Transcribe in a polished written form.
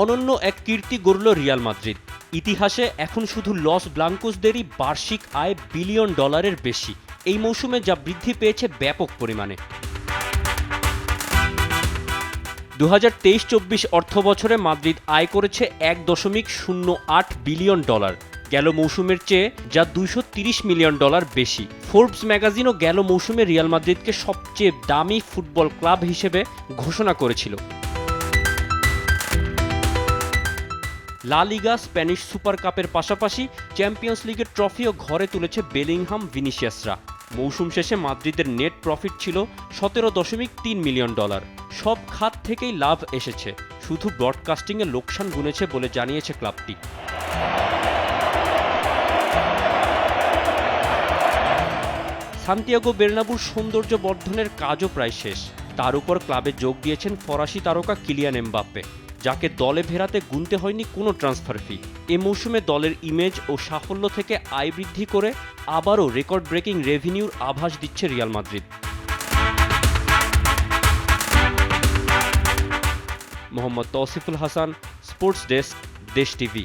অনন্য এক কীর্তি গড়ল Real Madrid. ইতিহাসে এখন শুধু লস ব্লাঙ্কোসদেরই বার্ষিক আয় $1 বিলিয়ন বেশি। এই মৌসুমে যা বৃদ্ধি পেয়েছে ব্যাপক পরিমাণে। 2023-24 অর্থ বছরে মাদ্রিদ আয় করেছে $1.08 বিলিয়ন, গেল মৌসুমের চেয়ে যা $230 মিলিয়ন বেশি। ফোর্বস ম্যাগাজিনও গেল মৌসুমে রিয়াল মাদ্রিদকে সবচেয়ে দামি ফুটবল ক্লাব হিসেবে ঘোষণা করেছিল। লা লিগা, স্প্যানিশ সুপার কাপের পাশাপাশি চ্যাম্পিয়ন্স লিগের ট্রফিও ঘরে তুলেছে বেলিংহাম, ভিনিসিয়াসরা। মৌসুম শেষে মাদ্রিদের নেট প্রফিট ছিল $17.3 মিলিয়ন। সব খাত থেকেই লাভ এসেছে, শুধু ব্রডকাস্টিংয়ে লোকসান গুনেছে বলে জানিয়েছে ক্লাবটি। সান্তিয়াগো বের্নাবুর সৌন্দর্য বর্ধনের কাজও প্রায় শেষ। তার উপর ক্লাবে যোগ দিয়েছেন ফরাসি তারকা কিলিয়ান এমবাপ্পে, যাকে দলে ফেরাতে গুনতে হয়নি কোনো ট্রান্সফার ফি। এ মৌসুমে দলের ইমেজ ও সাফল্য থেকে আয় বৃদ্ধি করে আবারও রেকর্ড ব্রেকিং রেভিনিউর আভাস দিচ্ছে Real Madrid. Mohammad Tousiful Hasan, sports desk, Desh TV.